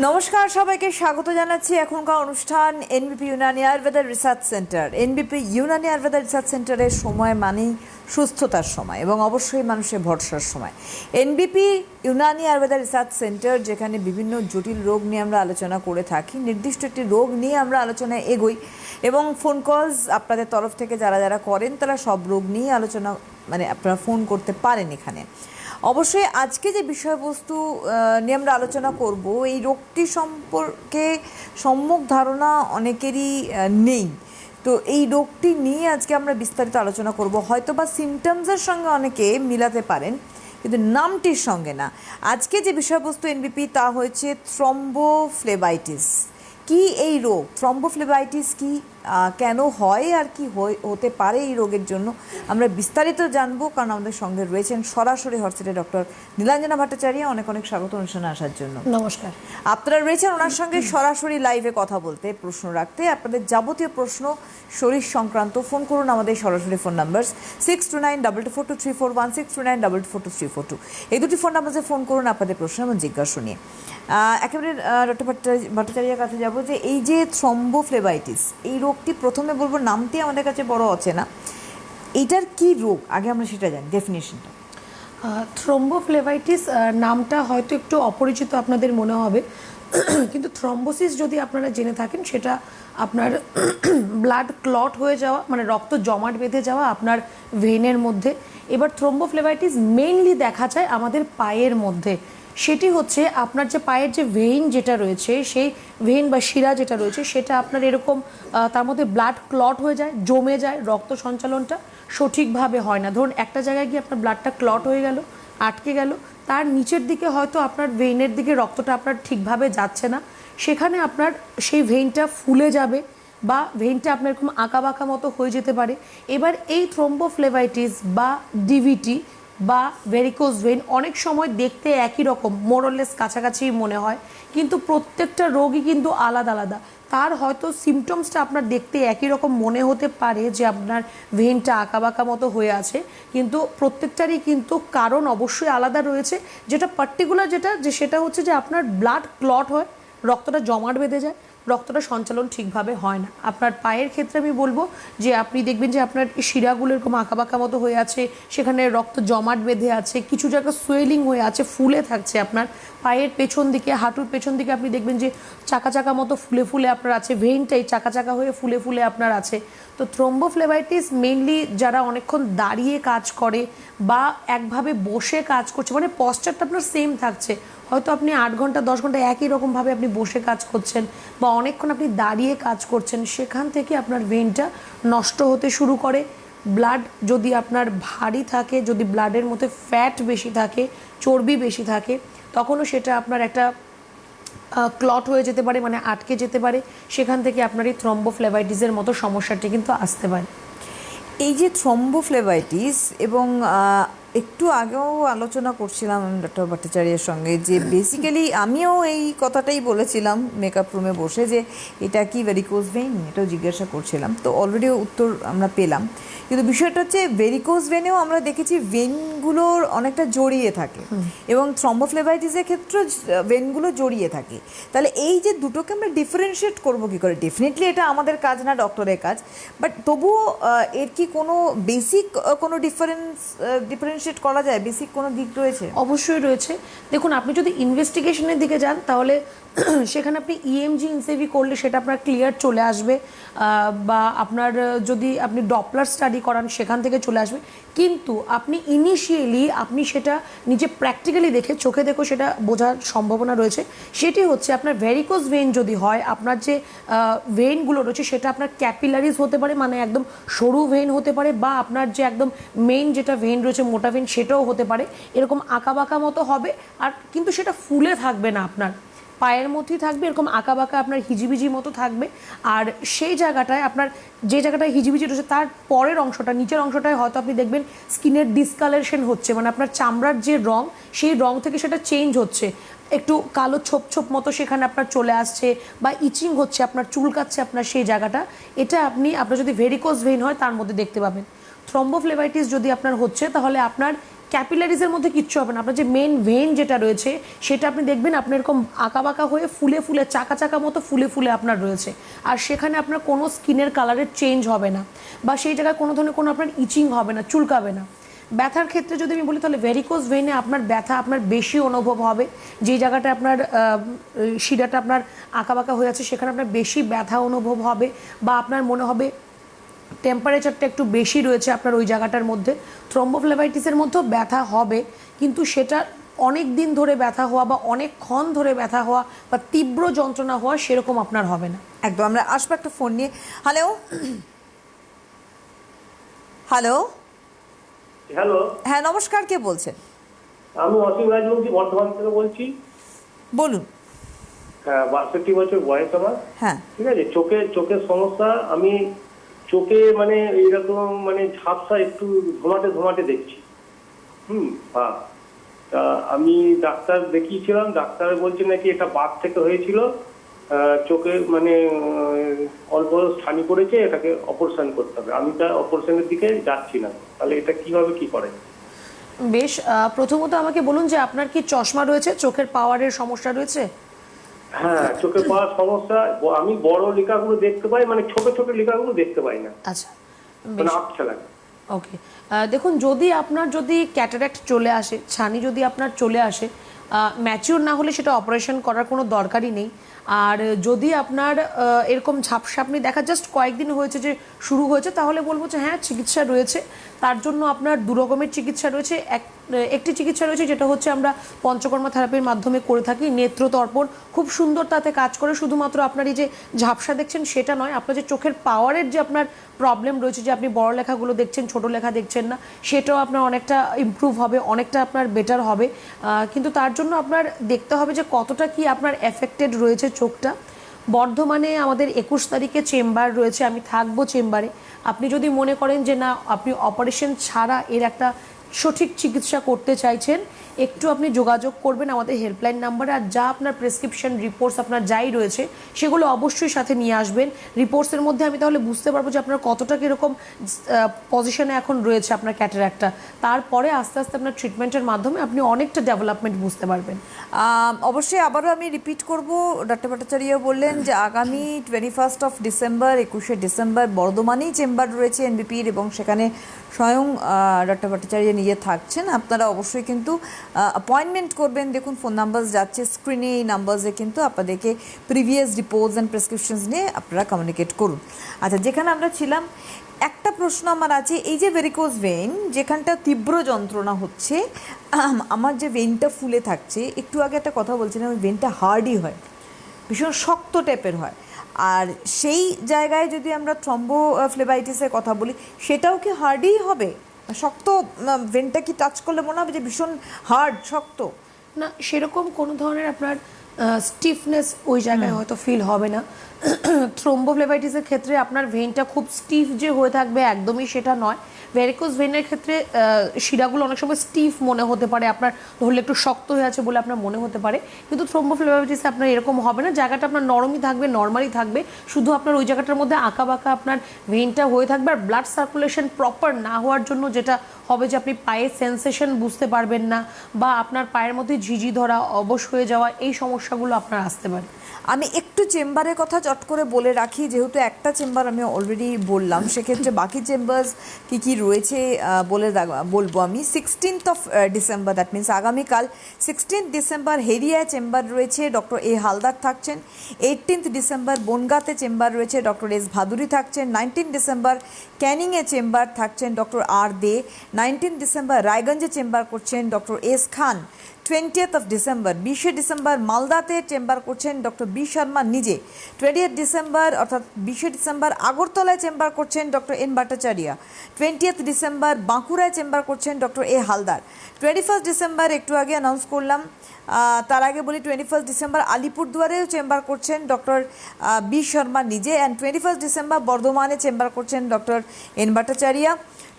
নমস্কার, সবাইকে স্বাগত জানাচ্ছি এখনকার অনুষ্ঠান এনবিপি Unani Ayurveda research centre. এনবিপি Unani Ayurveda research সেন্টারের সময় মানেই সুস্থতার সময় এবং অবশ্যই মানুষের ভরসার সময়। এনবিপি ইউনানি আয়ুর্বেদা রিসার্চ সেন্টার, যেখানে বিভিন্ন জটিল রোগ নিয়ে আমরা আলোচনা করে থাকি, নির্দিষ্ট একটি রোগ নিয়ে আমরা আলোচনায় এগোই এবং ফোন কলস আপনাদের তরফ থেকে যারা যারা করেন তারা সব রোগ নিয়ে আলোচনা আপনারা ফোন করতে পারেন এখানে। অবশ্যই আজকে যে বিষয়বস্তু নিয়ে আমরা আলোচনা করব, এই রোগটি সম্পর্কে সম্যক ধারণা অনেকেরই নেই। তো এই রোগটি নিয়ে আজকে আমরা বিস্তারিত আলোচনা করব। হয়তো বা সিমটমসের সঙ্গে অনেকে মিলাতে পারেন, কিন্তু নামটির সঙ্গে না। আজকে যে বিষয়বস্তু এনবিপি তা হয়েছে থ্রম্বোফ্লেবাইটিস। কি এই রোগ? থ্রম্বোফ্লেবাইটিস কি, কেন হয় আর কি হতে পারে এই রোগের জন্য আমরা বিস্তারিত জানবো, কারণ আমাদের সঙ্গে রয়েছেন সরাসরি হটসেটে ডক্টর নীলাঞ্জনা ভট্টাচার্য। অনেক অনেক স্বাগত অনুষ্ঠানে আসার জন্য। নমস্কার। আপনারা রয়েছেন ওনার সঙ্গে সরাসরি লাইভে কথা বলতে, প্রশ্ন রাখতে। আপনাদের যাবতীয় প্রশ্ন শরীর সংক্রান্ত ফোন করুন আমাদের সরাসরি ফোন নাম্বার 6292242341, 6292242342। এই দুটি ফোন নাম্বারে ফোন করুন আপনাদের প্রশ্ন এবং জিজ্ঞাসা নিয়ে। একেবারে ডক্টর ভট্টাচার্যের কাছে যাব যে এই যে থ্রম্বোফ্লেবাইটিস, এই রোগটি প্রথমে বলবো নামটি আমাদের কাছে বড় অচেনা। এইটার কি রোগ আগে আমরা সেটা জানি, ডেফিনেশনটা। থ্রম্বোফ্লেবাইটিস নামটা হয়তো একটু অপরিচিত আপনাদের মনে হবে, কিন্তু থ্রম্বোসিস যদি আপনারা জেনে থাকেন, সেটা আপনার ব্লাড ক্লট হয়ে যাওয়া, মানে রক্ত জমাট বেঁধে যাওয়া আপনার ভেনের মধ্যে। এবার থ্রম্বোফ্লেবাইটিস মেইনলি দেখা যায় আমাদের পায়ের মধ্যে। সেটি হচ্ছে আপনার যে পায়ের যে ভেইন যেটা রয়েছে, সেই ভেইন বা শিরা যেটা রয়েছে, সেটা আপনার এরকম তার মধ্যে ব্লাড ক্লট হয়ে যায়, জমে যায়, রক্ত সঞ্চালনটা সঠিকভাবে হয় না। ধরুন একটা জায়গায় গিয়ে আপনার ব্লাডটা ক্লট হয়ে গেল, আটকে গেল, তার নিচের দিকে হয়তো আপনার ভেইনের দিকে রক্তটা আপনার ঠিকভাবে যাচ্ছে না, সেখানে আপনার সেই ভেইনটা ফুলে যাবে বা ভেইনটা আপনার এরকম আঁকা বাঁকা মতো হয়ে যেতে পারে। এবার এই থ্রম্বোফ্লেবাইটিস বা ডিভিটি বা ভেরিকোজ ভেইন অনেক সময় দেখতে একই রকম, মোরলেস কাছাকাছি মনে হয়, কিন্তু প্রত্যেকটা রোগই কিন্তু আলাদা আলাদা। তার হয়তো সিমটমসটা আপনার দেখতে একই রকম মনে হতে পারে যে আপনার ভেইনটা আঁকা বাঁকা মতো হয়ে আছে, কিন্তু প্রত্যেকটারই কিন্তু কারণ অবশ্যই আলাদা রয়েছে। যেটা পার্টিকুলার সেটা হচ্ছে যে আপনার ব্লাড ক্লট হয়, রক্তটা জমাট বেঁধে যায়, রক্তটা সঞ্চালন ঠিকভাবে হয় না। আপনার পায়ের ক্ষেত্রে আমি বলবো যে আপনি দেখবেন যে আপনার শিরাগুলো এরকম আঁকা বাঁকা মতো হয়ে আছে, সেখানে রক্ত জমাট বেঁধে আছে, কিছু জায়গা সোয়েলিং হয়ে আছে, ফুলে থাকছে আপনার পায়ের পেছন দিকে, হাঁটুর পেছন দিকে আপনি দেখবেন যে চাকা চাকা মতো ফুলে ফুলে আপনার আছে, ভেইনটাই চাকা চাকা হয়ে ফুলে ফুলে আপনার আছে। তো থ্রম্বোফ্লেবাইটিস মেইনলি যারা অনেকক্ষণ দাঁড়িয়ে কাজ করে বা একভাবে বসে কাজ করছে, মানে পশ্চারটা আপনার সেম থাকছে, হয়তো আপনি 8 ঘন্টা 10 ঘন্টা একই রকমভাবে আপনি বসে কাজ করছেন বা অনেকক্ষণ আপনি দাঁড়িয়ে কাজ করছেন, সেখান থেকে আপনার ভেইনটা নষ্ট হতে শুরু করে। ব্লাড যদি আপনার ভারী থাকে, যদি ব্লাডের মধ্যে ফ্যাট বেশি থাকে, চর্বি বেশি থাকে, তখনও সেটা আপনার একটা ক্লট হয়ে যেতে পারে, মানে আটকে যেতে পারে। সেখান থেকে আপনার এই থ্রম্বোফ্লেবাইটিসের মতো সমস্যাটি কিন্তু আসতে পারে। এই যে থ্রম্বোফ্লেবাইটিস, এবং একটু আগেও আলোচনা করছিলাম ডক্টর ভট্টাচার্যের সঙ্গে যে বেসিক্যালি আমিও এই কথাটাই বলেছিলাম মেকআপ রুমে বসে, যে এটা কি ভেরিকোজ ভেইন, এটাও জিজ্ঞাসা করছিলাম। তো অলরেডি উত্তর আমরা পেলাম, কিন্তু বিষয়টা হচ্ছে ভেরিকোজ ভেনেও আমরা দেখেছি ভেনগুলোর অনেকটা জড়িয়ে থাকে এবং থ্রম্বোফ্লেবাইটিসের ক্ষেত্রে ভেনগুলো জড়িয়ে থাকে। তাহলে এই যে দুটোকে আমরা ডিফারেন্সিয়েট করবো কী করে? ডেফিনেটলি এটা আমাদের কাজ না, ডক্টরের কাজ, বাট তবুও এর কি কোনো বেসিক কোনো ডিফারেন্সিয়েট করা যায়? বেসিক কোনো দিক রয়েছে? অবশ্যই রয়েছে। দেখুন, আপনি যদি ইনভেস্টিগেশনের দিকে যান, তাহলে সেখানে আপনি ইএমজি ইনসিভি করলে সেটা আপনার ক্লিয়ার চলে আসবে, বা আপনার যদি আপনি ডপলার স্টাডি করান সেখান থেকে চলে আসবে। কিন্তু আপনি ইনিশিয়ালি আপনি সেটা নিজে প্র্যাকটিক্যালি দেখে, চোখে দেখো, সেটা বোঝার সম্ভাবনা রয়েছে। সেটি হচ্ছে আপনার ভেরিকোজ ভেইন যদি হয়, আপনার যে ভেইনগুলো রয়েছে সেটা আপনার ক্যাপিলারিজ হতে পারে, মানে একদম সরু ভেইন হতে পারে, বা আপনার যে একদম মেইন যেটা ভেইন রয়েছে, মোটা ভেইন, সেটাও হতে পারে। এরকম আঁকা বাঁকা মতো হবে, আর কিন্তু সেটা ফুলে থাকবে না, আপনার পায়ের মধ্যেই থাকবে, এরকম আঁকা বাঁকা আপনার হিজিবিজি মতো থাকবে। আর সেই জায়গাটায় আপনার যে জায়গাটায় হিজিবিজি রয়েছে তার পরের অংশটা, নিচের অংশটায় হয়তো আপনি দেখবেন স্কিনের ডিসকালারেশন হচ্ছে, মানে আপনার চামড়ার যে রং, সেই রং থেকে সেটা চেঞ্জ হচ্ছে, একটু কালো ছোপ ছোপ মতো সেখানে আপনার চলে আসছে, বা ইচিং হচ্ছে, আপনার চুলকাচ্ছে আপনার সেই জায়গাটা। এটা আপনার যদি ভেরিকোজ ভেইন হয় তার মধ্যে দেখতে পাবেন। থ্রম্বোফ্লেবাইটিস যদি আপনার হচ্ছে, তাহলে আপনার ক্যাপিলারিজের মধ্যে কিচ্ছু হবে না। আপনার যে মেন ভেন যেটা রয়েছে সেটা আপনি দেখবেন আপনার এরকম আঁকা বাঁকা হয়ে ফুলে ফুলে চাকা চাকা মতো ফুলে ফুলে আপনার রয়েছে, আর সেখানে আপনার কোনো স্কিনের কালারের চেঞ্জ হবে না, বা সেই জায়গায় কোনো ধরনের কোনো আপনার ইচিং হবে না, চুলকাবে না। ব্যথার ক্ষেত্রে যদি আমি বলি তাহলে ভেরিকোজ ভেইনে আপনার ব্যথা আপনার বেশি অনুভব হবে, যেই জায়গাটা আপনার শিরাটা আপনার আঁকাবাঁকা হয়ে আছে সেখানে আপনার বেশি ব্যথা অনুভব হবে, বা আপনার মনে হবে টেম্পারেচারটা একটু বেশি রয়েছে আপনার ওই জায়গাটার মধ্যে। থ্রম্বোফ্লেবাইটিসের মধ্যেও ব্যথা হবে, কিন্তু সেটা অনেক দিন ধরে ব্যথা হওয়া বা অনেকক্ষণ ধরে ব্যথা হওয়া বা তীব্র যন্ত্রণা হওয়া সেরকম আপনার হবে না। একদম। আমরা আসবো একটা ফোন নিয়ে। হ্যালো হ্যালো হ্যালো, হ্যাঁ নমস্কার, কে বলছেন? আমি অসীম রাজবংশী বর্ধমান থেকে বলছি। বলুন। হ্যাঁ, 62 বছর বয়স আমার। হ্যাঁ ঠিক আছে, চোখের সমস্যা। আমি চোখে মানে এইরকম মানে ঝাপসা, একটু ধোঁয়াটে ধোঁয়াটে দেখছি। হ্যাঁ, তা আমি ডাক্তার দেখিয়েছিলাম, ডাক্তার বলছে নাকি এটা বাত থেকে হয়েছিল, চোখে মানে অল্প ছানি পড়েছে, এটাকে অপারেশন করতে হবে। আমি তা অপারেশনের দিকে যাচ্ছি না, তাহলে এটা কিভাবে কি করে? বেশ, প্রথমত আমাকে বলুন যে আপনার কি চশমা রয়েছে, চোখের পাওয়ারের সমস্যা রয়েছে? হ্যাঁ, চোখে পাওয়ার সমস্যা। আমি বড় লেখাগুলো দেখতে পাই, মানে ছোট ছোট লেখাগুলো দেখতে পাই না, আচ্ছা, মানে আবছা লাগে। ওকে। দেখুন, যদি ক্যাটারাক্ট চলে আসে, ছানি যদি আপনার চলে আসে, ম্যাচিওর না হলে সেটা অপারেশন করার কোনো দরকারই নেই। আর যদি আপনার এরকম ঝাপসা আপনি দেখা জাস্ট কয়েকদিন হয়েছে যে শুরু হয়েছে, তাহলে বলবো যে হ্যাঁ চিকিৎসা রয়েছে। তার জন্য আপনার দু রকমের চিকিৎসা রয়েছে। একটি চিকিৎসা রয়েছে যেটা হচ্ছে আমরা পঞ্চকর্মা থেরাপির মাধ্যমে করে থাকি, নেত্রতর্পণ, খুব সুন্দর তাতে কাজ করে। শুধুমাত্র আপনার এই যে ঝাপসা দেখছেন সেটা নয়, আপনার যে চোখের পাওয়ারের যে আপনার প্রবলেম রয়েছে, যে আপনি বড় লেখাগুলো দেখছেন ছোট লেখা দেখছেন না, সেটাও আপনার অনেকটা ইমপ্রুভ হবে, অনেকটা আপনার বেটার হবে। কিন্তু তার জন্য আপনার দেখতে হবে যে কতটা কি আপনার এফেক্টেড রয়েছে চোখটা। বর্ধমানে আমাদের 21 তারিখে চেম্বার রয়েছে, আমি থাকবো চেম্বারে। আপনি যদি মনে করেন যে না আপনি অপারেশন ছাড়া এর একটা সঠিক চিকিৎসা করতে চাইছেন, একটু আপনি যোগাযোগ করবেন আমাদের হেল্পলাইন নাম্বারে। আর যা আপনার প্রেসক্রিপশন রিপোর্টস আপনার যাই রয়েছে সেগুলো অবশ্যই সাথে নিয়ে আসবেন। রিপোর্টসের মধ্যে আমি তাহলে বুঝতে পারবো যে আপনার কতটা কীরকম পজিশনে এখন রয়েছে আপনার ক্যাটারাক্টটা। তারপরে আস্তে আস্তে আপনার ট্রিটমেন্টের মাধ্যমে আপনি অনেকটা ডেভেলপমেন্ট বুঝতে পারবেন। অবশ্যই আবারও আমি রিপিট করব, ডক্টর ভট্টাচার্য বললেন যে আগামী 21 ডিসেম্বর 21শে ডিসেম্বর বর্ধমানেই চেম্বার রয়েছে এনবিপির, এবং সেখানে স্বয়ং ডক্টর ভট্টাচার্য নিজে থাকছেন। আপনারা অবশ্যই কিন্তু অ্যাপয়েন্টমেন্ট করবেন। দেখুন ফোন নাম্বার যাচ্ছে স্ক্রিনে, এই নাম্বারসে কিন্তু আপনাদেরকে প্রিভিয়াস রিপোর্টস অ্যান্ড প্রেসক্রিপশনস নিয়ে আপনারা কমিউনিকেট করুন। আচ্ছা, যেখানে আমরা ছিলাম, একটা প্রশ্ন আমার আছে, এই যে ভেরিকোজ ভেইন যেখানটা তীব্র যন্ত্রণা হচ্ছে, আমার যে ভেইনটা ফুলে থাকছে, একটু আগে একটা কথা বলছিলাম, ওই ভেইনটা হার্ডই হয়, ভীষণ শক্ত টাইপের হয়। আর সেই জায়গায় যদি আমরা থ্রম্বোফ্লেবাইটিসের কথা বলি, সেটাও কি হার্ডই হবে? শক্ত ভেনটা কি টাচ করলে মনে হবে যে ভীষণ হার্ড, শক্ত? না, সেরকম কোনো ধরনের আপনার স্টিফনেস ওই জায়গায় হয়তো ফিল হবে না। থ্রোম্বোফ্লেবাইটিসের ক্ষেত্রে আপনার ভেনটা খুব স্টিফ যে হয়ে থাকবে একদমই সেটা নয়। ভেরিকোজ ভেনের ক্ষেত্রে শিরাগুলো অনেক সময় স্টিফ মনে হতে পারে, আপনার ধরলে একটু শক্ত হয়ে আছে বলে আপনার মনে হতে পারে, কিন্তু থ্রোম্বোফ্লেবাইটিসে আপনার এরকম হবে না। জায়গাটা আপনার নরমই থাকবে, নর্মালি থাকবে, শুধু আপনার ওই জায়গাটার মধ্যে আঁকা বাঁকা আপনার ভেনটা হয়ে থাকবে। আর ব্লাড সার্কুলেশন প্রপার না হওয়ার জন্য যেটা হবে যে আপনি পায়ের সেন্সেশন বুঝতে পারবেন না, বা আপনার পায়ের মধ্যে ঝিঝি ধরা, অবশ হয়ে যাওয়া, এই সমস্যাগুলো আপনার আসতে পারে। আমি একটু চেম্বারের কথা চট করে বলে রাখি, যেহেতু একটা চেম্বার আমি অলরেডি বললাম, সেক্ষেত্রে বাকি চেম্বার্স কী কী রয়েছে বলবো আমি। 16th ডিসেম্বর, দ্যাট মিনস আগামীকাল 16th ডিসেম্বর হেরিয়ায় চেম্বার রয়েছে, ডক্টর এ হালদার থাকছেন। 18th ডিসেম্বর বনগাঁতে চেম্বার রয়েছে, ডক্টর এস ভাদুরী থাকছেন। 19th ডিসেম্বর ক্যানিংয়ে চেম্বার থাকছেন ডক্টর আর দে। 19th ডিসেম্বর রায়গঞ্জে চেম্বার করছেন ডক্টর এস খান। 20th ডিসেম্বর 20শে ডিসেম্বর মালদাতে চেম্বার করছেন ডক্টর বি শর্মা নিজে। 20th ডিসেম্বর অর্থাৎ 20শে ডিসেম্বর আগরতলায় চেম্বার করছেন doctor N Bhattacharya. 20th December বাঁকুড়ায় চেম্বার করছেন doctor A Haldar. 21st December একটু আগে অ্যানাউন্স করলাম, তার আগে বলি 21st ডিসেম্বর আলিপুরদুয়ারেও চেম্বার করছেন ডক্টর বি শর্মা নিজে। অ্যান্ড 21st ডিসেম্বর বর্ধমানে চেম্বার করছেন doctor N Bhattacharya.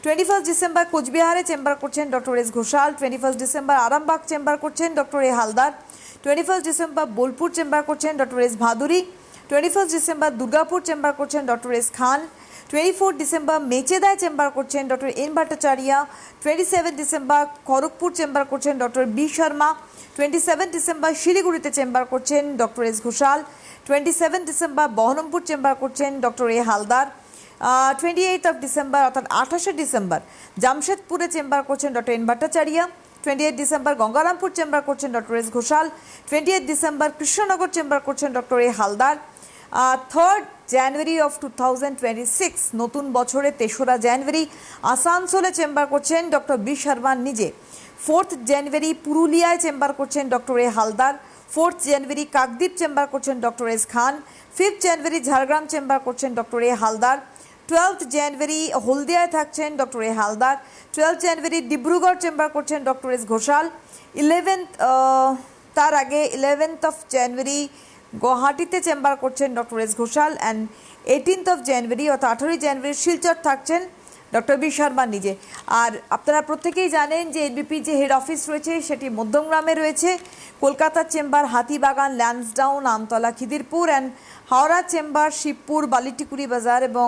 21st December কোচবিহারে চেম্বার করছেন doctor S Ghoshal. 21st December Arambagh chamber করছেন doctor A Haldar. 21st December Bolpur chamber করছেন doctor S Bhaduri. 21st December Durgapur chamber করছেন ডক্টর এস খান। 24 ডিসেম্বর মেচেদায় চেম্বার করছেন doctor N Bhattacharya. 27 December Kharagpur chamber করছেন ডক্টর বি শর্মা। 27 ডিসেম্বর শিলিগুড়িতে chamber করছেন doctor S Ghoshal. 27 December Baharampur chamber করছেন doctor A Haldar. 28 December অর্থাৎ 28 ডিসেম্বর জামশেদপুরে চেম্বার করছেন doctor N Bhattacharya. 28 December Gangarampur chamber করছেন doctor S Ghoshal. 28 December Krishnanagar chamber করছেন doctor A Haldar. 3rd January of 2026 নতুন বছরে 3রা জানুয়ারি আসানসোলে চেম্বার করছেন ডক্টর বি শর্মা নিজে। 4th জানুয়ারি পুরুলিয়ায় চেম্বার করছেন doctor A Haldar. 4th January Kakdwip chamber করছেন ডক্টর এস খান। 5th জানুয়ারি ঝাড়গ্রাম চেম্বার করছেন ডক্টর এ হালদার। 12th জানুয়ারি হলদিয়ায় থাকছেন doctor A Haldar. 12th January Dibrugarh chamber করছেন ডক্টর এস ঘোষাল। 11th তার আগে 11th অফ জানুয়ারি গুয়াহাটিতে চেম্বার করছেন doctor S Ghoshal. And 18th of January অর্থাৎ 18 জানুয়ারি শিলচর থাকছেন ডক্টর বি শর্মা নিজে। আর আপনারা প্রত্যেকেই জানেন যে এনবিপি যে হেড অফিস রয়েছে সেটি মধ্যমগ্রামে রয়েছে। কলকাতার chamber Hatibagan, Lansdowne, Amtala, Khidirpur and Howrah chamber Shibpur, Balitikuri বাজার এবং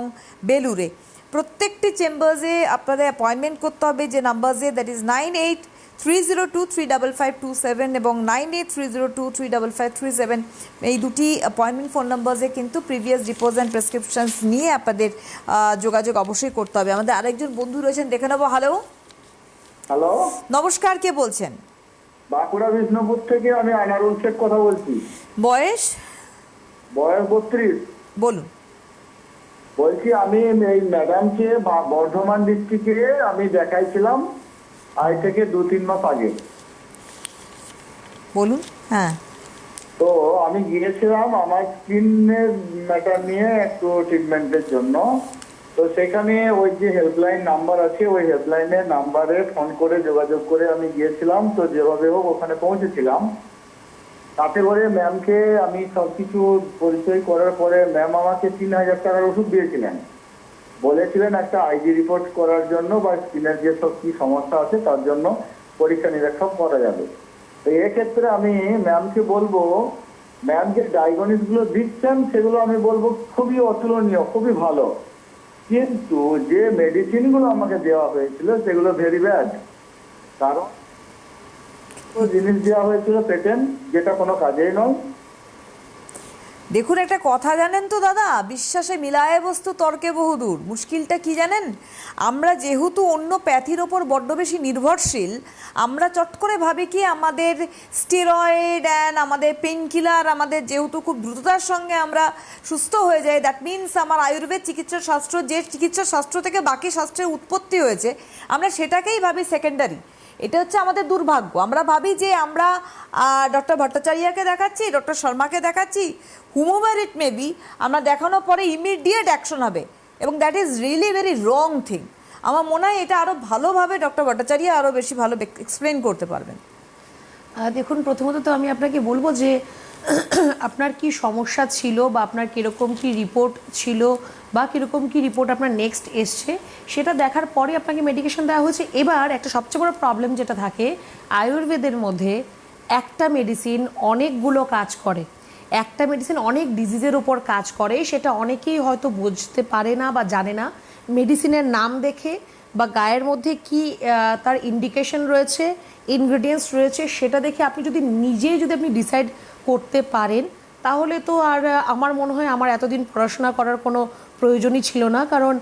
বেলুরে। প্রত্যেকটি চেম্বার্সে আপনাদের অ্যাপয়েন্টমেন্ট করতে হবে যে নাম্বারসে, দ্যাট ইজ 9830235527 এবং 9830235537। এই দুটি অ্যাপয়েন্টমেন্ট ফোন নাম্বারসে কিন্তু প্রিভিয়াস রিপোর্টস অ্যান্ড প্রেসক্রিপশনস নিয়ে আপনাদের যোগাযোগ অবশ্যই করতে হবে। আমাদের আরেকজন বন্ধু রয়েছেন, দেখে নেবো। হ্যালো, হ্যালো, নমস্কার, কে বলছেন? বাঁকুড়া বিষ্ণুপুর থেকে আমি আনারুল শেখ কথা বলছি। বয়স? বয়স 32। বলুন। বলছি আমি এই ম্যাডামকে বর্ধমান ডিস্ট্রিক্টে আমি দেখাইছিলাম আজ থেকে 2-3 মাস আগে। বলুন। হ্যাঁ, তো আমি গিয়েছিলাম আমার স্কিনের ম্যাটার নিয়ে একটু ট্রিটমেন্টের জন্য। তো সেখানে ওই যে হেল্পলাইন নাম্বার আছে, ওই হেল্পলাইনের নাম্বারে ফোন করে যোগাযোগ করে আমি গিয়েছিলাম। তো যেভাবে হোক ওখানে পৌঁছেছিলাম। তাতে করে ম্যামকে আমি সবকিছু পরিচয় করার পরে ম্যাম আমাকে 3000 টাকার ওষুধ দিয়েছিলেন। বলেছিলেন একটা আইজি রিপোর্ট করার জন্য বা স্কিনের যেসব কি সমস্যা আছে তার জন্য পরীক্ষা নিরীক্ষা করা যাবে। তো এক্ষেত্রে আমি ম্যামকে বলবো, ম্যাম যে ডায়াগনোসিসগুলো দিচ্ছেন সেগুলো আমি বলবো খুবই অতুলনীয়, খুবই ভালো। কিন্তু যে মেডিসিনগুলো আমাকে দেওয়া হয়েছিল সেগুলো ভেরি ব্যাড। কারণ জিনিস দেওয়া হয়েছিল পেটেন্ট, যেটা কোনো কাজেই নয়। দেখুন, একটা কথা জানেন তো দাদা, বিশ্বাসে মিলায় বস্তু তর্কে বহুদূর। মুশকিলটা কি জানেন? আমরা যেহেতু অন্য প্যাথির ওপর বড্ড বেশি নির্ভরশীল, আমরা চট করে ভাবি কি আমাদের স্টেরয়েড অ্যান্ড আমাদের পেনকিলার আমাদের যেহেতু খুব দ্রুততার সঙ্গে আমরা সুস্থ হয়ে যাই, দ্যাট মিনস আমার আয়ুর্বেদ চিকিৎসা শাস্ত্র যে চিকিৎসা শাস্ত্র থেকে বাকি শাস্ত্রের উৎপত্তি হয়েছে, আমরা সেটাকেই ভাবি সেকেন্ডারি। এটা হচ্ছে আমাদের দুর্ভাগ্য। আমরা ভাবি যে আমরা ডক্টর ভট্টাচার্যকে দেখাচ্ছি, ডক্টর শর্মাকে দেখাচ্ছি, হুমোভার ইট মে বি, আমরা দেখানোর পরে ইমিডিয়েট অ্যাকশন হবে, এবং that is really very wrong thing. আমার মনে হয় এটা আরও ভালোভাবে ডক্টর ভট্টাচার্য আরও বেশি ভালো এক্সপ্লেন করতে পারবেন। দেখুন, প্রথমত তো আমি আপনাকে বলবো যে আপনার কি সমস্যা ছিল বা আপনার কীরকম কি রিপোর্ট ছিল বা কীরকম কি রিপোর্ট আপনার নেক্সট এসছে সেটা দেখার পরে আপনাকে মেডিকেশন দেওয়া হয়েছে। এবার একটা সবচেয়ে বড় প্রবলেম যেটা থাকে আয়ুর্বেদের মধ্যে, একটা মেডিসিন অনেকগুলো কাজ করে, একটা মেডিসিন অনেক ডিজিজের উপর কাজ করে, সেটা অনেকেই হয়তো বুঝতে পারে না বা জানে না। মেডিসিনের নাম দেখে বা গায়ের মধ্যে কি তার ইন্ডিকেশন রয়েছে, ইনগ্রেডিয়েন্টস রয়েছে, সেটা দেখে আপনি যদি নিজেই যদি আপনি ডিসাইড করতে পারেন তাহলে তো আর আমার মনে হয় আমার এতদিন পড়াশোনা করার কোনো প্রয়োজনই ছিল না। কারণ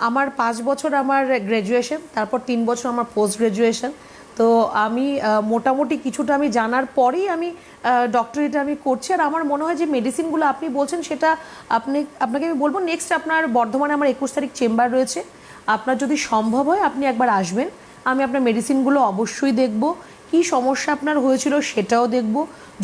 আমার 5 বছর আমার গ্র্যাজুয়েশন, তারপর 3 বছর আমার পোস্ট গ্র্যাজুয়েশন। তো আমি মোটামুটি কিছুটা আমি জানার পরেই আমি ডক্টরেট আমি করছি। আর আমার মনে হয় যে মেডিসিনগুলো আপনি বলছেন সেটা আপনাকে আমি বলবো নেক্সট আপনার বর্ধমানে আমার 21 তারিখ চেম্বার রয়েছে। আপনার যদি সম্ভব হয় আপনি একবার আসবেন, আমি আপনার মেডিসিনগুলো অবশ্যই দেখব, কি সমস্যা আপনার হয়েছিল সেটাও দেখব।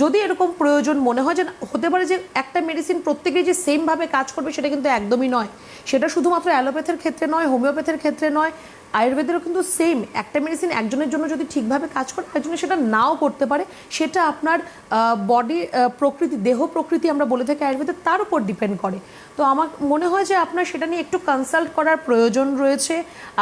যদি এরকম প্রয়োজন মনে হয় যে হতে পারে যে একটা মেডিসিন প্রত্যেকেই যে সেমভাবে কাজ করবে সেটা কিন্তু একদমই নয়। সেটা শুধুমাত্র অ্যালোপ্যাথের ক্ষেত্রে নয়, হোমিওপ্যাথের ক্ষেত্রে নয়, আয়ুর্বেদেরও কিন্তু সেম, একটা মেডিসিন একজনের জন্য যদি ঠিকভাবে কাজ করে একজনের সেটা নাও করতে পারে, সেটা আপনার বডি প্রকৃতি, দেহ প্রকৃতি আমরা বলে থাকি আয়ুর্বেদে, তার উপর ডিপেন্ড করে। তো আমার মনে হয় যে আপনার সেটা নিয়ে একটু কনসাল্ট করার প্রয়োজন রয়েছে।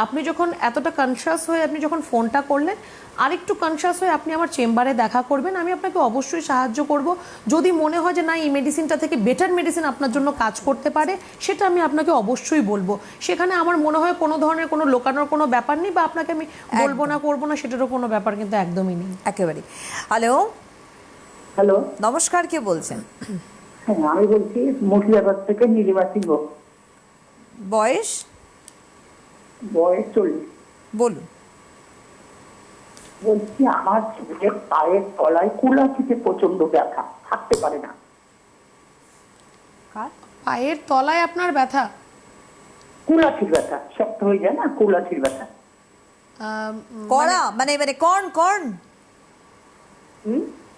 আপনি যখন এতটা কনসিয়াস হয়ে আপনি যখন ফোনটা করলেন, আরেকটু কনসিয়াস হয়ে আপনি আমার চেম্বারে দেখা করবেন, আমি আপনাকে অবশ্যই সাহায্য করব। যদি মনে হয় যে না এই মেডিসিনটা থেকে বেটার মেডিসিন আপনার জন্য কাজ করতে পারে, সেটা আমি আপনাকে অবশ্যই বলবো। সেখানে আমার মনে হয় কোনো ধরনের কোনো লোকানোর কোনো ব্যাপার নেই, বা আপনাকে আমি বলবো না করবো না সেটারও কোনো ব্যাপার কিন্তু একদমই নেই। একেবারেই। হ্যালো, হ্যালো, নমস্কার, কে বলছেন? হ্যাঁ আমি বলছি মুর্শিদাবাদ থেকে নীলিমা সিংহ। বয়স? বয়স 40। বলুন। বলছি আমার ছেলের পায়ের তলায় কুলাচিতে প্রচন্ড ব্যথা, থাকতে পারে না। কার? পায়ের তলায় আপনার ব্যথা? কুলাচির ব্যথা, শক্ত হয়ে যায় না, কুলাচির ব্যথা। কড়া মানে মানে কর্ন কর্ন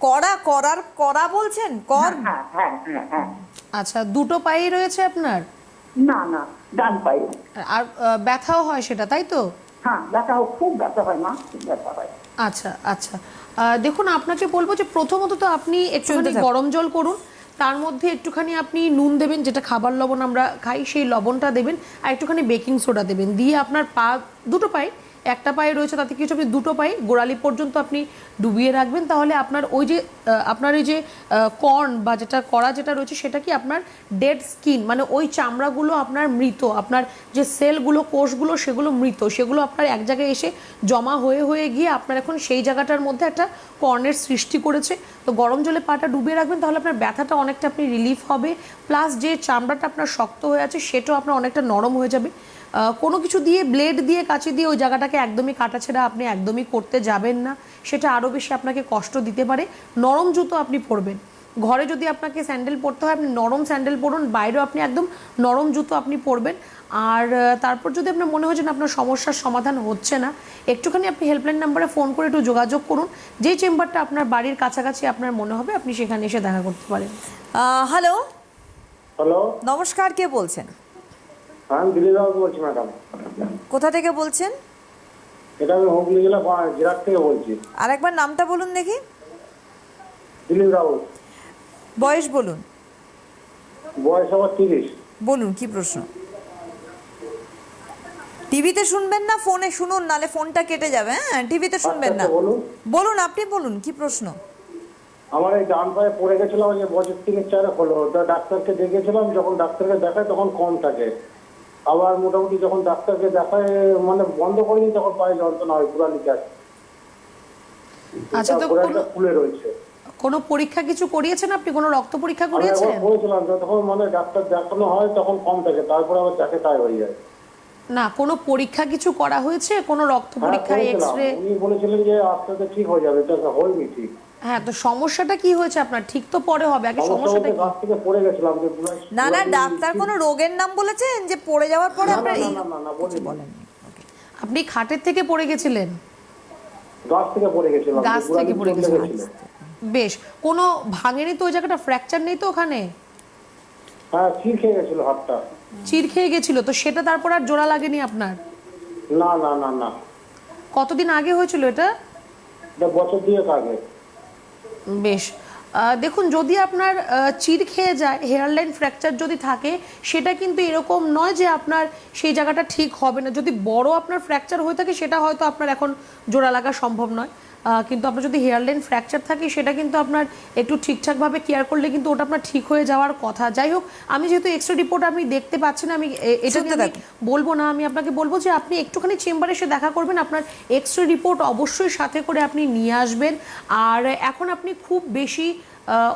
কড়া করার কড়া বলছেন? কর্ন? হ্যাঁ হ্যাঁ হ্যাঁ হ্যাঁ। আচ্ছা, দুটো পায়েই রয়েছে আপনার? না না, ডান পায়ে। আর ব্যথাও হয় সেটা, তাই তো? হ্যাঁ, ব্যথাও খুব ব্যথা হয় মা, খুব ব্যথা হয়। আচ্ছা আচ্ছা, দেখুন আপনাকে বলবো যে প্রথমত তো আপনি একটুখানি থাকুন। গরম জল করুন, তার মধ্যে একটুখানি আপনি নুন দেবেন, যেটা খাবার লবণ আমরা খাই সেই লবণটা দেবেন, আর একটুখানি বেকিং সোডা দেবেন, দিয়ে আপনার দুটো পায়ে, একটা পায়ে রয়েছে তাতে কিছু, আপনি দুটো পায়ে গোড়ালি পর্যন্ত আপনি ডুবিয়ে রাখবেন। তাহলে আপনার ওই যে আপনার এই যে কর্ন বা যেটা কড়া যেটা রয়েছে সেটা কি আপনার ডেড স্কিন, মানে ওই চামড়াগুলো আপনার মৃত, আপনার যে সেলগুলো কোষগুলো সেগুলো মৃত, সেগুলো আপনার এক জায়গায় এসে জমা হয়ে হয়ে গিয়ে আপনার এখন সেই জায়গাটার মধ্যে একটা কর্নের সৃষ্টি করেছে। তো গরম জলে পাটা ডুবিয়ে রাখবেন, তাহলে আপনার ব্যথাটা অনেকটা আপনি রিলিফ হবে, প্লাস যে চামড়াটা আপনার শক্ত হয়ে আছে সেটাও আপনার অনেকটা নরম হয়ে যাবে। কোনো কিছু দিয়ে, ব্লেড দিয়ে, কাঁচি দিয়ে ওই জায়গাটাকে একদমই কাটাছেড়া আপনি একদমই করতে যাবেন না, সেটা আরও বেশি আপনাকে কষ্ট দিতে পারে। নরম জুতো আপনি পরবেন, ঘরে যদি আপনাকে স্যান্ডেল পরতে হয় আপনি নরম স্যান্ডেল পরুন, বাইরেও আপনি একদম নরম জুতো আপনি পরবেন। আর তারপর যদি আপনার মনে হয় যে আপনার সমস্যার সমাধান হচ্ছে না, একটুখানি আপনি হেল্পলাইন নাম্বারে ফোন করে একটু যোগাযোগ করুন, যেই চেম্বারটা আপনার বাড়ির কাছাকাছি আপনার মনে হবে আপনি সেখানে এসে দেখা করতে পারেন। হ্যালো, হ্যালো, নমস্কার, কে বলছেন? আমি দিলীপ রাউত বলছি ম্যাডাম। কোথা থেকে বলছেন? এটা আমি হুগলি জেলা জিরাট থেকে বলছি। আর একবার নামটা বলুন দেখি। দিলীপ রাউত। বয়স বলুন। বয়স আমার 30। বলুন, কি প্রশ্ন? টিভিতে শুনবেন না, ফোনে শুনুন, নালে ফোনটা কেটে যাবে। হ্যাঁ, টিভিতে শুনবেন না। আচ্ছা, বলুন। বলুন, আপনি বলুন, কি প্রশ্ন? আমার এই ডান পায়ে পড়ে গেছিলাম, যে বছর 3-4 হলো, তা ডাক্তারকে দেখিয়েছিলাম, যখন ডাক্তারকে দেখায় তখন কম থাকে, আবার মোটামুটি যখন ডাক্তারকে দেখায় মানে বন্ধ করিনি তখন পায়ে যন্ত্রণা হয়, পুরালিতে আছে। আচ্ছা, তো ফুলে রয়েছে। কোনো পরীক্ষা কিছু করিয়েছেন আপনি? কোনো রক্ত পরীক্ষা আমি করিয়েছেন? একবার করেছিলাম, যতক্ষণ মানে ডাক্তার দেখানো হয় তখন কম থাকে, তারপরে আবার দেখে তাই হয়ে যায়। না, কোনো পরীক্ষা কিছু করা হয়েছে? কোনো রক্ত পরীক্ষা, এক্সরে? উনি বলেছিলেন যে আস্তে আস্তে ঠিক হয়ে যাবে, এটা হয়নি ঠিক। হ্যাঁ, তো সমস্যাটা কি হয়েছে আপনার? ঠিক তো পরে হবে, আগে সমস্যাটা কি? গাছ থেকে পড়ে গেছিলাম যে না না, ডাক্তার কোনো রোগের নাম বলেছেন যে পড়ে যাওয়ার পরে আপনার এই না বলিনি। বলেন? আপনি খাটের থেকে পড়ে গেছিলেন? গাছ থেকে পড়ে গেছিলাম, গাছ থেকে পড়ে গেছিলেন। গেছিল। বেশ, কোনো ভাঙেনি তো ওই জায়গাটা? ফ্র্যাকচার নেই তো ওখানে? হ্যাঁ, চির খেয়ে গেছিল হাতটা। চির খেয়ে গেছিল তো সেটা তারপর আর জোড়া লাগেনি আপনার? না না না না, কতদিন আগে হয়েছিল এটা? এটা বছর 2 আগে। বেশ, দেখুন যদি আপনার চির খেয়ে যায়, হেয়ারলাইন ফ্র্যাকচার যদি থাকে, সেটা কিন্তু এরকম নয় যে আপনার সেই জায়গাটা ঠিক হবে না। যদি বড় আপনার ফ্র্যাকচার হয়ে থাকে সেটা হয়তো আপনার এখন জোড়া লাগা সম্ভব নয়, কিন্তু আপনার যদি হেয়ারলাইন ফ্র্যাকচার থাকে সেটা কিন্তু আপনার একটু ঠিকঠাকভাবে কেয়ার করলে কিন্তু ওটা আপনার ঠিক হয়ে যাওয়ার কথা। যাই হোক, আমি যেহেতু এক্সরে রিপোর্ট আমি দেখতে পাচ্ছি না, আমি এটা নিয়ে আমি বলবো না, আমি আপনাকে বলবো যে আপনি একটুখানি চেম্বারে এসে দেখা করবেন, আপনার এক্সরে রিপোর্ট অবশ্যই সাথে করে আপনি নিয়ে আসবেন। আর এখন আপনি খুব বেশি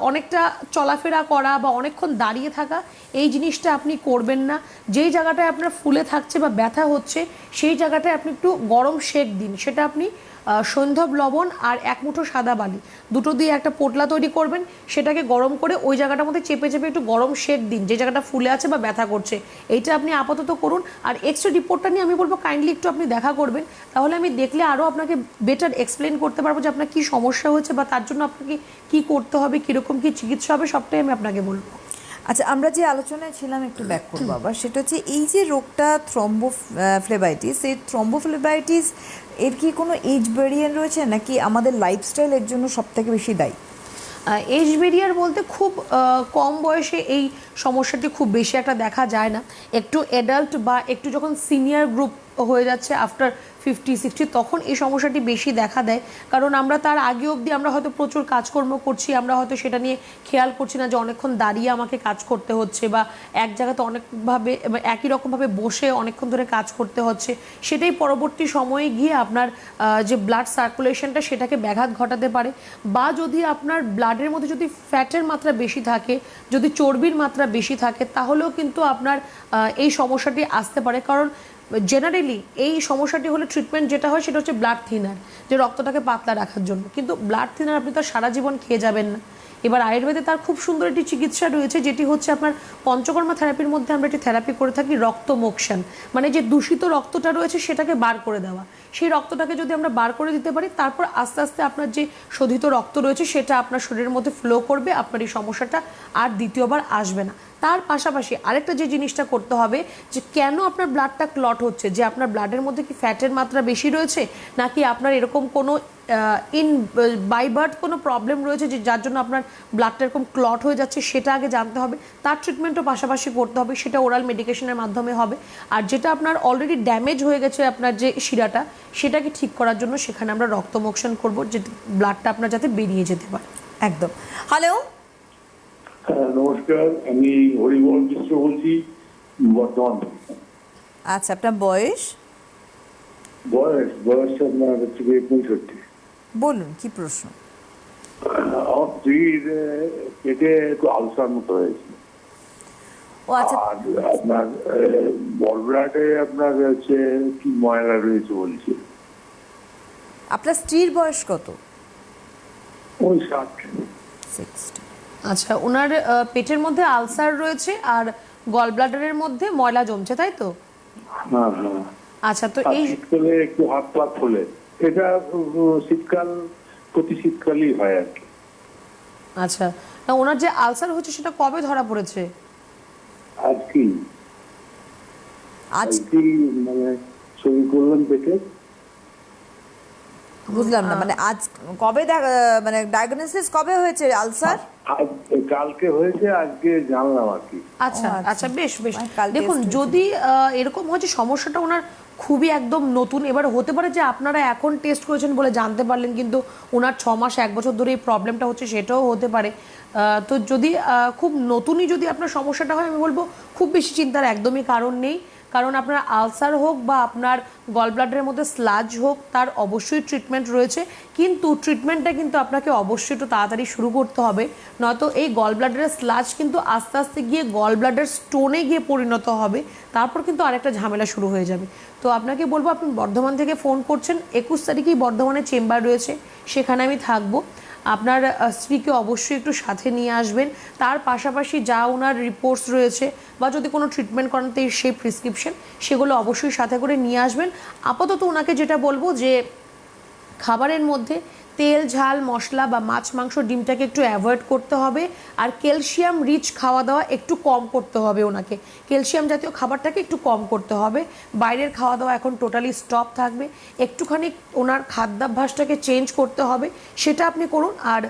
অনেকটা চলাফেরা করা বা অনেকক্ষণ দাঁড়িয়ে থাকা এই জিনিসটা আপনি করবেন না। যেই জায়গাটায় আপনার ফুলে থাকছে বা ব্যথা হচ্ছে সেই জায়গাটায় আপনি একটু গরম সেক দিন, সেটা আপনি সৈন্ধব লবণ আর 1 মুঠো সাদা বালি দুটো দিয়ে একটা পোটলা তৈরি করবেন, সেটাকে গরম করে ওই জায়গাটার মধ্যে চেপে চেপে একটু গরম সেক দিন, যে জায়গাটা ফুলে আছে বা ব্যথা করছে। এইটা আপনি আপাতত করুন। আর এক্সরে রিপোর্টটা নিয়ে আমি বলবো কাইন্ডলি একটু আপনি দেখা করবেন, তাহলে আমি দেখলে আরও আপনাকে বেটার এক্সপ্লেন করতে পারবো যে আপনার কী সমস্যা হয়েছে বা তার জন্য আপনাকে কী করতে হবে, কীরকম কী চিকিৎসা হবে, সবটাই আমি আপনাকে বলবো। আচ্ছা, আমরা যে আলোচনায় ছিলাম একটু ব্যাক করবো আবার, সেটা হচ্ছে এই যে রোগটা থ্রম্বোফ্লেবাইটিস, এই থ্রম্বোফ্লেবাইটিস এর কি কোনো এজ ভেরিয়েন্ট রয়েছে, নাকি আমাদের লাইফস্টাইল এর জন্য সব থেকে বেশি দায়ী? এজ ভেরিয়ার বলতে খুব কম বয়সে এই সমস্যাটি খুব বেশি একটা দেখা যায় না। একটু অ্যাডাল্ট বা একটু যখন সিনিয়র গ্রুপ হয়ে যাচ্ছে আফটার 50-60, তখন এই সমস্যাটি বেশি দেখা দেয়। কারণ আমরা তার আগে অবধি আমরা হয়তো প্রচুর কাজকর্ম করছি, আমরা হয়তো সেটা নিয়ে খেয়াল করছি না যে অনেকক্ষণ দাঁড়িয়ে আমাকে কাজ করতে হচ্ছে, বা এক জায়গাতে অনেকভাবে একই রকমভাবে বসে অনেকক্ষণ ধরে কাজ করতে হচ্ছে। সেটাই পরবর্তী সময়ে গিয়ে আপনার যে ব্লাড সার্কুলেশনটা সেটাকে ব্যাঘাত ঘটাতে পারে। বা যদি আপনার ব্লাডের মধ্যে যদি ফ্যাটের মাত্রা বেশি থাকে, যদি চর্বির মাত্রা বেশি থাকে, তাহলেও কিন্তু আপনার এই সমস্যাটি আসতে পারে। কারণ জেনারেলি এই সমস্যাটি হলে ট্রিটমেন্ট যেটা হয় সেটা হচ্ছে ব্লাড থিনার, যে রক্তটাকে পাতলা রাখার জন্য। কিন্তু ব্লাড থিনার আপনি তো সারা জীবন খেয়ে যাবেন না। এবার আয়ুর্বেদে তার খুব সুন্দর একটি চিকিৎসা রয়েছে, যেটি হচ্ছে আপনার পঞ্চকর্মা থেরাপির মধ্যে আমরা একটি থেরাপি করে থাকি রক্তমোক্ষণ, মানে যে দূষিত রক্তটা রয়েছে সেটাকে বার করে দেওয়া। সেই রক্তটাকে যদি আমরা বার করে দিতে পারি, তারপর আস্তে আস্তে আপনার যে শোধিত রক্ত রয়েছে সেটা আপনার শরীরের মধ্যে ফ্লো করবে, আপনার এই সমস্যাটা আর দ্বিতীয়বার আসবে না। তার পাশাপাশি আরেকটা যে জিনিসটা করতে হবে, যে কেন আপনার ব্লাডটা ক্লট হচ্ছে, যে আপনার ব্লাডের মধ্যে কি ফ্যাটের মাত্রা বেশি রয়েছে, নাকি আপনার এরকম কোনো বাই বার্থ কোনো প্রবলেম রয়েছে যে যার জন্য আপনার ব্লাডটা এরকম ক্লট হয়ে যাচ্ছে, সেটা আগে জানতে হবে। তার ট্রিটমেন্টও পাশাপাশি করতে হবে, সেটা ওরাল মেডিকেশনের মাধ্যমে হবে। আর যেটা আপনার অলরেডি ড্যামেজ হয়ে গেছে আপনার যে শিরাটা, সেটাকে ঠিক করার জন্য সেখানে আমরা রক্তমোক্ষণ করব, যে ব্লাডটা আপনার যাতে বেরিয়ে যেতে পারে। একদম। হ্যালো, হ্যাঁ, নমস্কার, আমি হরিবল মিশ্র বলছি, বর্ধমান থেকে। আচ্ছা, আপনার বয়স? বয়স আপনার হচ্ছে 65। বলুন, কি প্রশ্ন? আমার স্ত্রীর পেটে একটু আলসার মতো হয়েছে, ও আচ্ছা, আর আপনার বলব্লাডে আপনার হচ্ছে কি ময়লা রয়েছে বলছে। আপনার স্ত্রীর বয়স কত? ওই 60। 60। আচ্ছা, ওনার পেটের মধ্যে আলসার রয়েছে আর গল ব্লাডারের মধ্যে ময়লা জমছে, তাই তো? হ্যাঁ হ্যাঁ। আচ্ছা, তো আর এই শীতকালে একটু হাত পা ফোলে, এটা শীতকাল, প্রতি শীতকালই হয় আর কি। আচ্ছা, না ওনার যে আলসার হচ্ছে সেটা কবে ধরা পড়েছে? আজকে আজ? মানে ছবি করলাম পেটে। বুঝলাম না, মানে আজ কবে মানে ডায়াগনোসিস কবে হয়েছে আলসার? কালকে হয়েছে, আজকে জানলাম আর কি। আচ্ছা ও, আচ্ছা। আচ্ছা, বেশ বেশ। কাল দেখুন, test হয়েছে। যদি এরকম হয় যে সমস্যাটা ওনার খুবই একদম নতুন, এবার হতে পারে যে আপনারা এখন টেস্ট করেছেন বলে জানতে পারলেন, কিন্তু ওনার 6 মাস 1 বছর ধরে এই প্রবলেমটা হচ্ছে, সেটাও হতে পারে। তো যদি খুব নতুনই যদি আপনার সমস্যাটা হয়, আমি বলবো খুব বেশি চিন্তার একদমই কারণ নেই। কারণ আপনার আলসার হোক বা আপনার গল ব্লাডারের মধ্যে স্লাজ হোক, তার অবশ্যই ট্রিটমেন্ট রয়েছে। কিন্তু ট্রিটমেন্টটা কিন্তু আপনাকে অবশ্যই একটু তাড়াতাড়ি শুরু করতে হবে, নয়তো এই গল ব্লাডারের স্লাজ কিন্তু আস্তে আস্তে গিয়ে গল ব্লাডার স্টোনে গিয়ে পরিণত হবে, তারপর কিন্তু আরেকটা ঝামেলা শুরু হয়ে যাবে। তো আপনাকে বলবো, আপনি বর্ধমান থেকে ফোন করছেন, 21 তারিখেই বর্ধমানে চেম্বার রয়েছে, সেখানে আমি থাকবো। আপনার স্ত্রীকে অবশ্যই একটু সাথে নিয়ে আসবেন। তার পাশাপাশি যা ওনার রিপোর্টস রয়েছে বা যদি কোনো ট্রিটমেন্ট করাতে সেই প্রেসক্রিপশন, সেগুলো অবশ্যই সাথে করে নিয়ে আসবেন। আপাতত ওনাকে যেটা বলবো, যে খাবারের মধ্যে তেল ঝাল মশলা বা মাছ মাংস ডিমটাকে একটু অ্যাভয়েড করতে হবে। আর ক্যালসিয়াম রিচ খাওয়া দাওয়া একটু কম করতে হবে ওনাকে, ক্যালসিয়াম জাতীয় খাবারটাকে একটু কম করতে হবে। বাইরের খাওয়া দাওয়া এখন টোটালি স্টপ থাকবে, একটুখানি ওনার খাদ্যাভ্যাসটাকে চেঞ্জ করতে হবে, সেটা আপনি করুন। আর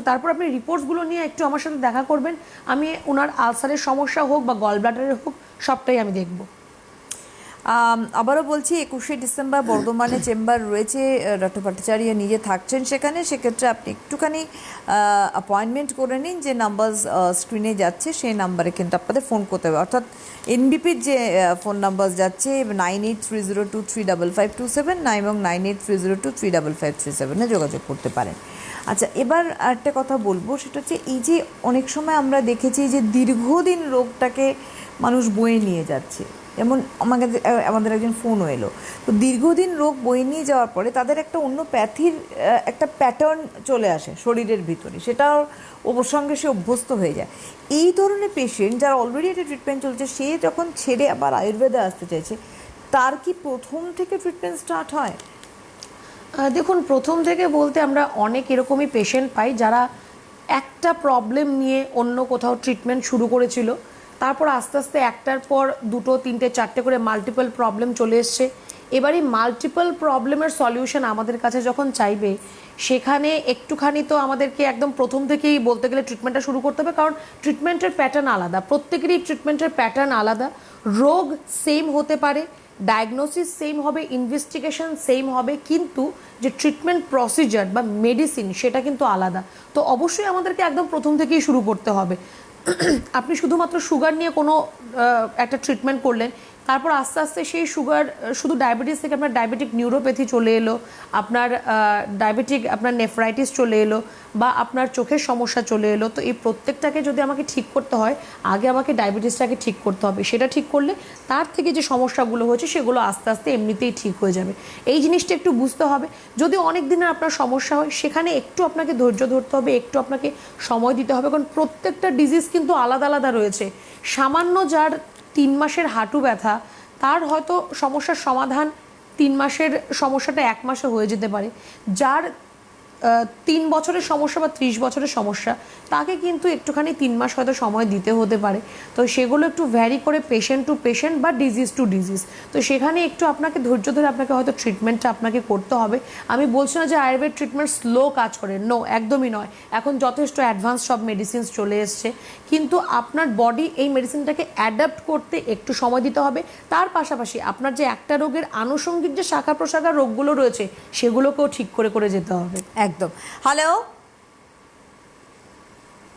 তারপর আপনি রিপোর্টসগুলো নিয়ে একটু আমার সাথে দেখা করবেন। আমি ওনার আলসারের সমস্যা হোক বা গল ব্লাডারের হোক, সবটাই আমি দেখব। আবারও বলছি, 21শে ডিসেম্বর বর্ধমানে চেম্বার রয়েছে, ডক্টর ভট্টাচার্য নিজে থাকছেন সেখানে। সেক্ষেত্রে আপনি একটুখানি অ্যাপয়েন্টমেন্ট করে নিন, যে নাম্বার স্ক্রিনে যাচ্ছে সেই নাম্বারে কিন্তু আপনাদের ফোন করতে হবে, অর্থাৎ এনবিপির যে ফোন নাম্বার যাচ্ছে 9830235527 এবং 9830235537 যোগাযোগ করতে পারেন। আচ্ছা, এবার একটা কথা বলবো, সেটা হচ্ছে এই যে অনেক সময় আমরা দেখেছি যে দীর্ঘদিন রোগটাকে মানুষ বয়ে নিয়ে যাচ্ছে, যেমন আমাদের একজন ফোনও এলো, তো দীর্ঘদিন রোগ বয়ে নিয়ে যাওয়ার পরে তাদের একটা অন্য প্যাথির একটা প্যাটার্ন চলে আসে শরীরের ভিতরে, সেটার ওর সঙ্গে সে অভ্যস্ত হয়ে যায়। এই ধরনের পেশেন্ট যার অলরেডি একটা ট্রিটমেন্ট চলছে, সে যখন ছেড়ে আবার আয়ুর্বেদে আসতে চাইছে, তার কি প্রথম থেকে ট্রিটমেন্ট স্টার্ট হয়? দেখুন, প্রথম থেকে বলতে আমরা অনেক এরকমই পেশেন্ট পাই যারা একটা প্রবলেম নিয়ে অন্য কোথাও ট্রিটমেন্ট শুরু করেছিল, তারপর আস্তে আস্তে একটার পর দুটো তিনটে চারটে করে মাল্টিপল প্রবলেম চলে এসছে। এবার এই মাল্টিপল প্রবলেমের সলিউশন আমাদের কাছে যখন চাইবে, সেখানে একটুখানি তো আমাদেরকে একদম প্রথম থেকেই বলতে গেলে ট্রিটমেন্টটা শুরু করতে হবে, কারণ ট্রিটমেন্টের প্যাটার্ন আলাদা, প্রত্যেকেরই ট্রিটমেন্টের প্যাটার্ন আলাদা। রোগ সেম হতে পারে, ডায়াগনোসিস সেম হবে, ইনভেস্টিগেশন সেম হবে, কিন্তু যে ট্রিটমেন্ট প্রসিজার বা মেডিসিন সেটা কিন্তু আলাদা। তো অবশ্যই আমাদেরকে একদম প্রথম থেকেই শুরু করতে হবে। আপনি শুধুমাত্র সুগার নিয়ে কোনো একটা ট্রিটমেন্ট করলেন, তারপর আস্তে আস্তে সেই সুগার, শুধু ডায়াবেটিস থেকে আপনার ডায়াবেটিক নিউরোপ্যাথি চলে এলো, আপনার ডায়াবেটিক আপনার নেফ্রাইটিস চলে এলো, বা আপনার চোখের সমস্যা চলে এলো। তো এই প্রত্যেকটাকে যদি আমাকে ঠিক করতে হয়, আগে আমাকে ডায়াবেটিসটাকে ঠিক করতে হবে। সেটা ঠিক করলে তার থেকে যে সমস্যাগুলো হয়েছে সেগুলো আস্তে আস্তে এমনিতেই ঠিক হয়ে যাবে। এই জিনিসটা একটু বুঝতে হবে। যদি অনেক দিনের আপনার সমস্যা হয়, সেখানে একটু আপনাকে ধৈর্য ধরতে হবে, একটু আপনাকে সময় দিতে হবে, কারণ প্রত্যেকটা ডিজিজ কিন্তু আলাদা আলাদা রয়েছে। সামান্য যার 3 মাসের হাঁটু ব্যথা, তার হয়তো সমস্যার সমাধান 3 মাসের সমস্যাটা 1 মাসে হয়ে যেতে পারে। যার 3 বছরের সমস্যা বা 30 বছরের সমস্যা, তাকে কিন্তু একটুখানি 3 মাস হয়তো সময় দিতে হতে পারে। তো সেগুলো একটু ভ্যারি করে পেশেন্ট টু পেশেন্ট বা ডিজিজ টু ডিজিজ। তো সেখানে একটু আপনাকে ধৈর্য ধরে আপনাকে হয়তো ট্রিটমেন্টটা আপনাকে করতে হবে। আমি বলছি না যে আয়ুর্বেদ ট্রিটমেন্ট স্লো কাজ করে, নো, একদমই নয়। এখন যথেষ্ট অ্যাডভান্স সব মেডিসিনস চলে এসছে, কিন্তু আপনার বডি এই মেডিসিনটাকে অ্যাডাপ্ট করতে একটু সময় দিতে হবে। তার পাশাপাশি আপনার যে একটা রোগের আনুষঙ্গিক যে শাখা প্রশাখা রোগগুলো রয়েছে, সেগুলোকেও ঠিক করে করে যেতে হবে। একদম। হ্যালো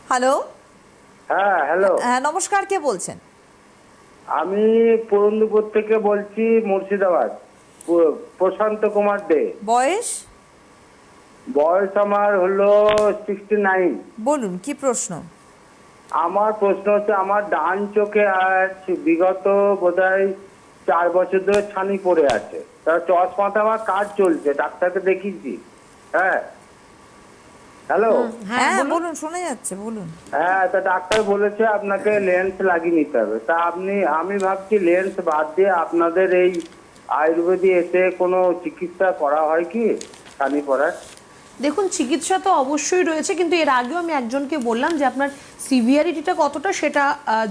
হ্যালো হ্যাঁ, হ্যালো। হ্যাঁ, নমস্কার, কে বলছেন? আমি পুরন্দরপুর থেকে বলছি, মুর্শিদাবাদ। প্রশান্ত কুমার দে। বয়স? বয়স আমার হলো 69। বলুন, কি প্রশ্ন? আমার প্রশ্ন হচ্ছে, আমার ডান চোখে আজ বিগত বোধহয় 4 বছর ধরে ছানি পড়ে আছে। তার চশমাতে আমার কাজ চলছে, ডাক্তারকে দেখিয়েছি। হ্যাঁ, হ্যালো। হ্যাঁ বলুন, শোনা যাচ্ছে, বলুন। হ্যাঁ, তা ডাক্তার বলেছে আপনাকে লেন্স লাগিয়ে নিতে হবে। তা আমি ভাবছি লেন্স বাদ দিয়ে আপনাদের এই আয়ুর্বেদে এসে কোনো চিকিৎসা করা হয় কি ছানি পড়ার? দেখুন, চিকিৎসা তো অবশ্যই রয়েছে, কিন্তু এর আগেও আমি একজনকে বললাম যে আপনার সিভিয়ারিটিটা কতটা সেটা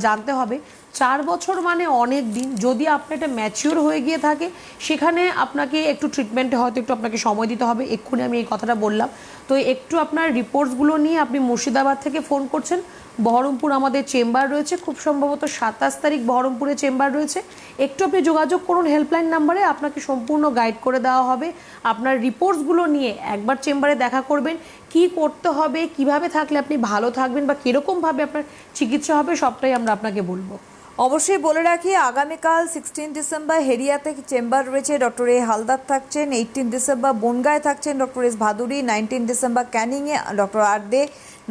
জানতে হবে। 4 বছর মানে অনেক দিন। যদি আপনার এটা ম্যাচিওর হয়ে গিয়ে থাকে, সেখানে আপনাকে একটু ট্রিটমেন্টে হয়তো একটু আপনাকে সময় দিতে হবে। এক্ষুনি আমি এই কথাটা বললাম। তো একটু আপনার রিপোর্টসগুলো নিয়ে, আপনি মুর্শিদাবাদ থেকে ফোন করছেন, বহরমপুর আমাদের চেম্বার রয়েছে, খুব সম্ভবত 27 তারিখ বহরমপুরে চেম্বার রয়েছে। একটু আপনি যোগাযোগ করুন হেল্পলাইন নাম্বারে, আপনাকে সম্পূর্ণ গাইড করে দেওয়া হবে। আপনার রিপোর্টসগুলো নিয়ে একবার চেম্বারে দেখা করবেন, কি করতে হবে, কিভাবে থাকলে আপনি ভালো থাকবেন, বা কীরকমভাবে আপনার চিকিৎসা হবে, সবটাই আমরা আপনাকে বলবো। অবশ্যই বলে রাখি, আগামীকাল 16 ডিসেম্বর হেরিয়াতে চেম্বার রয়েছে, ডক্টর এ হালদার থাকছেন। 18 ডিসেম্বর বনগাঁয় থাকছেন ডক্টর এস ভাদুরী। 19 ডিসেম্বর ক্যানিংয়ে ডক্টর আর দে।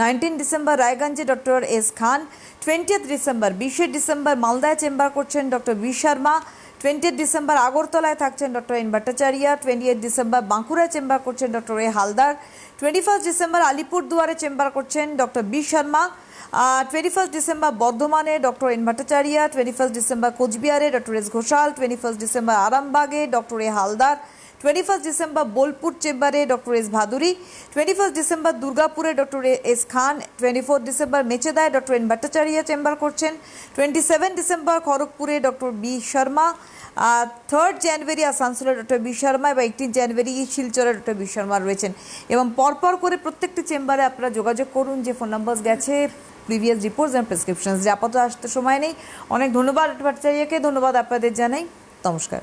19 ডিসেম্বর রায়গঞ্জে doctor S Khan. 20 December 20 December মালদায় চেম্বার করছেন ডক্টর বি শর্মা। 20 ডিসেম্বর আগরতলায় থাকছেন ডক্টর এন ভট্টাচার্য। 28 ডিসেম্বর বাঁকুড়ায় চেম্বার করছেন ডক্টর এ হালদার। 21 ডিসেম্বর আলিপুরদুয়ারে চেম্বার করছেন ডক্টর বি শর্মা। 21 ডিসেম্বর বর্ধমানে ডক্টর এন ভট্টাচার্য। 21 ডিসেম্বর কোচবিহারে ডক্টর এস ঘোষাল। 21 ডিসেম্বর আরামবাগে doctor A Haldar. 21 December Bolpur চেম্বারে ডক্টর এস ভাদুরী। 21 ডিসেম্বর দুর্গাপুরে ডক্টর এস খান। 24 ডিসেম্বর মেচেদায় ডক্টর এন ভট্টাচার্য চেম্বার করছেন। 27 ডিসেম্বর খড়গপুরে ডক্টর বি শর্মা। 3 জানুয়ারি আসানসোলে ডক্টর বি শর্মা এবং 18 জানুয়ারি শিলচরে ডক্টর বি শর্মা রয়েছেন। এবং পরপর করে প্রত্যেকটি চেম্বারে আপনারা যোগাযোগ করুন, যে ফোন নাম্বার গেছে, প্রিভিয়াস রিপোর্টস অ্যান্ড প্রেসক্রিপশনস। যে আপাতত আসতে সময় নেই। অনেক ধন্যবাদ ডক্টর ভট্টাচার্যকে, ধন্যবাদ আপনাদের জানাই। নমস্কার।